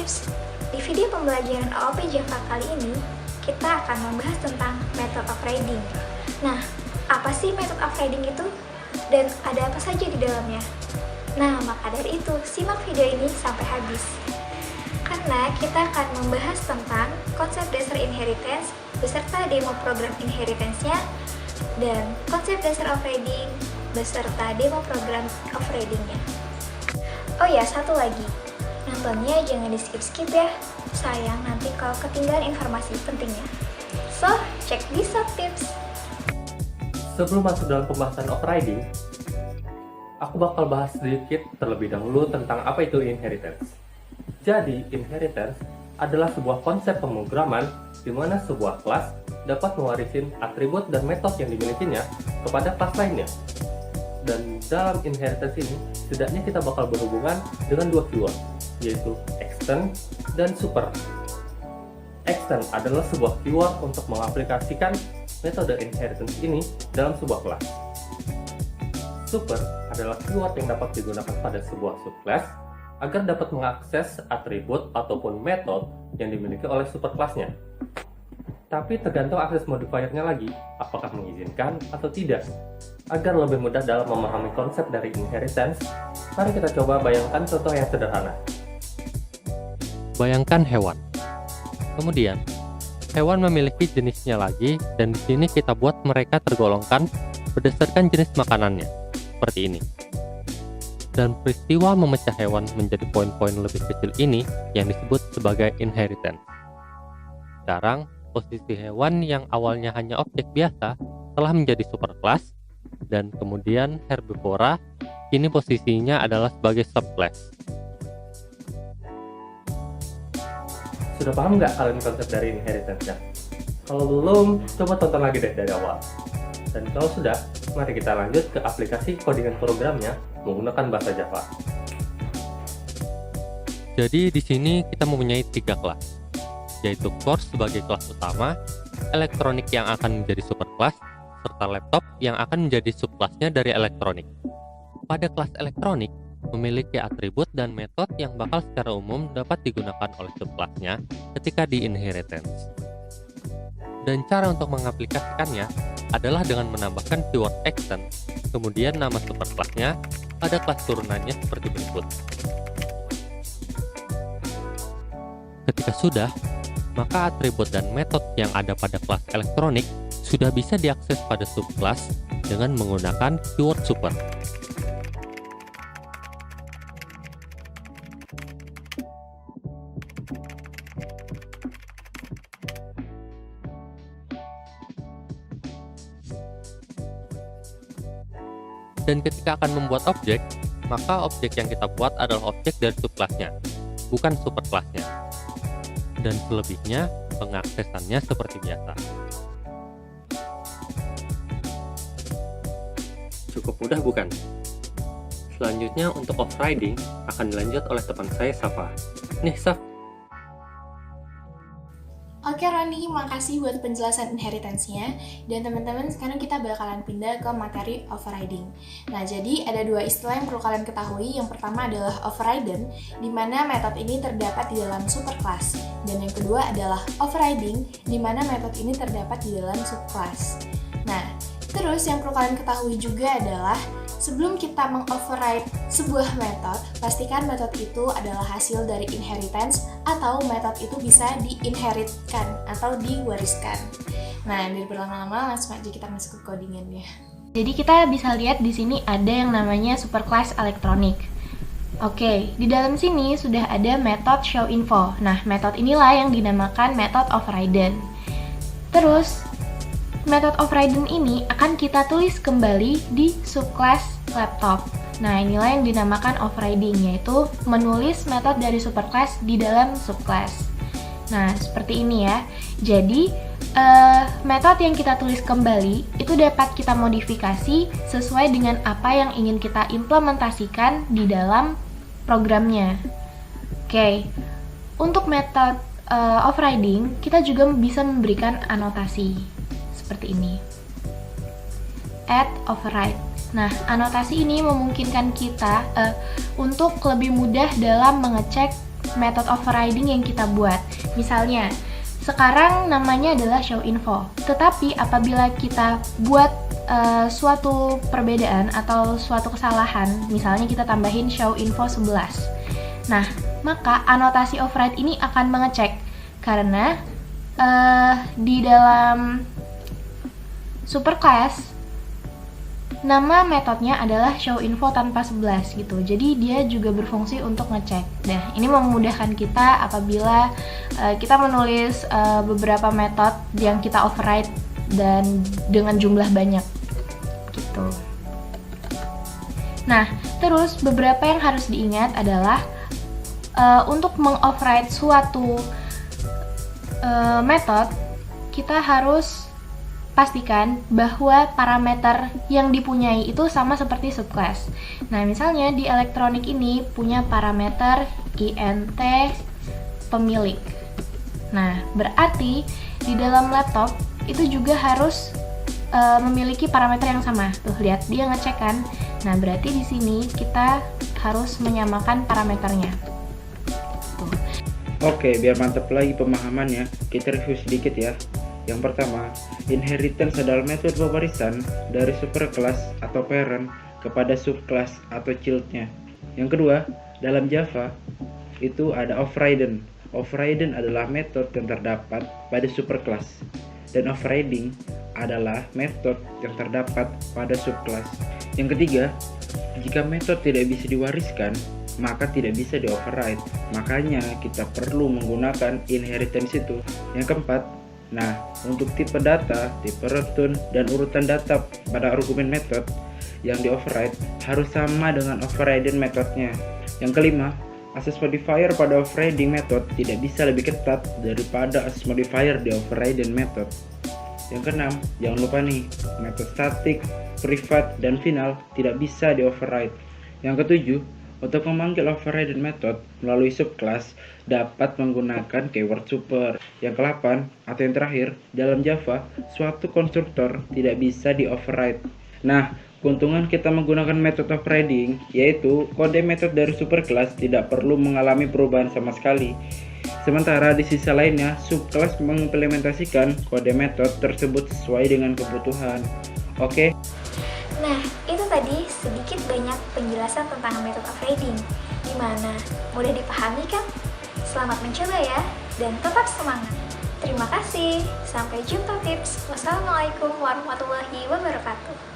Tips. Di video pembelajaran OOP Java kali ini, kita akan membahas tentang method overriding. Nah, apa sih method overriding itu? Dan ada apa saja di dalamnya? Nah, maka dari itu, simak video ini sampai habis. Karena kita akan membahas tentang konsep dasar inheritance beserta demo program inheritance-nya dan konsep dasar overriding beserta demo program overriding-nya. Oh ya, satu lagi. Nontonnya jangan di skip-skip ya. Sayang nanti kalau ketinggalan informasi pentingnya. So, cek di subtips. Sebelum masuk dalam pembahasan overriding, aku bakal bahas sedikit terlebih dahulu tentang apa itu inheritance. Jadi, inheritance adalah sebuah konsep pemrograman di mana sebuah kelas dapat mewarisin atribut dan metode yang dimilikinya kepada kelas lainnya. Dan dalam inheritance ini, setidaknya kita bakal berhubungan dengan dua keyword, yaitu extend dan super. Extend adalah sebuah keyword untuk mengaplikasikan metode inheritance ini dalam sebuah kelas. Super adalah keyword yang dapat digunakan pada sebuah subclass agar dapat mengakses atribut ataupun metode yang dimiliki oleh superclassnya. Tapi tergantung akses modifiernya lagi, apakah mengizinkan atau tidak. Agar lebih mudah dalam memahami konsep dari inheritance, mari kita coba bayangkan contoh yang sederhana. Bayangkan hewan. Kemudian, hewan memiliki jenisnya lagi dan di sini kita buat mereka tergolongkan berdasarkan jenis makanannya, seperti ini. Dan peristiwa memecah hewan menjadi poin-poin lebih kecil ini yang disebut sebagai inheritance. Sekarang, posisi hewan yang awalnya hanya objek biasa telah menjadi superclass dan kemudian herbivora kini posisinya adalah sebagai subclass. Sudah paham nggak kalian konsep dari inheritance-nya? Kalau belum, coba tonton lagi deh dari awal. Dan kalau sudah, mari kita lanjut ke aplikasi codingan programnya menggunakan bahasa Java. Jadi di sini kita mempunyai tiga kelas, yaitu core sebagai kelas utama, elektronik yang akan menjadi superclass, serta laptop yang akan menjadi subclassnya dari elektronik. Pada kelas elektronik, memiliki atribut dan metode yang bakal secara umum dapat digunakan oleh subclassnya ketika di inheritance. Dan cara untuk mengaplikasikannya adalah dengan menambahkan keyword extend, kemudian nama superclassnya pada kelas turunannya seperti berikut. Ketika sudah, maka atribut dan metode yang ada pada kelas elektronik sudah bisa diakses pada subclass dengan menggunakan keyword super. Dan ketika akan membuat objek, maka objek yang kita buat adalah objek dari subclassnya, bukan superclassnya. Dan selebihnya, pengaksesannya seperti biasa. Cukup mudah bukan? Selanjutnya untuk overriding akan dilanjut oleh teman saya Safa. Nih Saf. Oke Roni, makasih buat penjelasan inheritance-nya. Dan teman-teman, sekarang kita bakalan pindah ke materi overriding. Nah, jadi ada dua istilah yang perlu kalian ketahui. Yang pertama adalah overridden, di mana metode ini terdapat di dalam superclass. Dan yang kedua adalah overriding, di mana metode ini terdapat di dalam subclass. Nah, terus yang perlu kalian ketahui juga adalah sebelum kita mengoverride sebuah metode, pastikan metode itu adalah hasil dari inheritance atau metode itu bisa diinheritkan atau diwariskan. Nah, dari berlama-lama langsung aja kita masuk ke codingannya. Jadi kita bisa lihat di sini ada yang namanya superclass elektronik. Oke, di dalam sini sudah ada metode showInfo. Nah, metode inilah yang dinamakan metode overridden. Terus metode overridden ini akan kita tulis kembali di subclass laptop. Nah, inilah yang dinamakan overriding, yaitu menulis metode dari superclass di dalam subclass. Nah, seperti ini ya. Jadi, metode yang kita tulis kembali itu dapat kita modifikasi sesuai dengan apa yang ingin kita implementasikan di dalam programnya. Oke, untuk metode overriding, kita juga bisa memberikan anotasi seperti ini. Add override. Nah, anotasi ini memungkinkan kita untuk lebih mudah dalam mengecek method overriding yang kita buat. Misalnya, sekarang namanya adalah show info. Tetapi apabila kita buat suatu perbedaan atau suatu kesalahan, misalnya kita tambahin show info 11. Nah, maka anotasi override ini akan mengecek karena di dalam superclass nama metodenya adalah show info tanpa 11 gitu. Jadi dia juga berfungsi untuk ngecek. Nah, ini memudahkan kita apabila kita menulis beberapa metode yang kita override dan dengan jumlah banyak gitu. Nah, terus beberapa yang harus diingat adalah untuk mengoverride suatu metode, kita harus pastikan bahwa parameter yang dipunyai itu sama seperti subclass. Nah, misalnya di elektronik ini punya parameter int pemilik. Nah, berarti di dalam laptop itu juga harus memiliki parameter yang sama. Tuh, lihat dia ngecek kan. Nah, berarti di sini kita harus menyamakan parameternya. Tuh. Oke, biar mantap lagi pemahamannya, kita review sedikit ya. Yang pertama, inheritance adalah metode pewarisan dari superclass atau parent kepada subclass atau childnya. Yang kedua, dalam Java itu ada overridden. Overridden adalah metode yang terdapat pada superclass, dan overriding adalah metode yang terdapat pada subclass. Yang ketiga, jika metode tidak bisa diwariskan, maka tidak bisa di-override. Makanya kita perlu menggunakan inheritance itu. Yang keempat, nah, untuk tipe data, tipe return, dan urutan data pada argumen method yang di-override harus sama dengan overridden metodenya. Yang kelima, access modifier pada overriding method tidak bisa lebih ketat daripada access modifier di overridden method. Yang keenam, jangan lupa nih, metode static, private, dan final tidak bisa di-override. Yang ketujuh, untuk memanggil overridden method melalui subclass dapat menggunakan keyword super. Yang ke-8 atau yang terakhir, dalam Java suatu konstruktor tidak bisa di-override. Nah, keuntungan kita menggunakan metode overriding yaitu kode metode dari superclass tidak perlu mengalami perubahan sama sekali. Sementara di sisi lainnya, subclass mengimplementasikan kode metode tersebut sesuai dengan kebutuhan. Oke. Nah, itu tadi sedikit banyak penjelasan tentang metode overriding. Gimana? Mudah dipahami kan? Selamat mencoba ya, dan tetap semangat. Terima kasih. Sampai jumpa tips. Wassalamualaikum warahmatullahi wabarakatuh.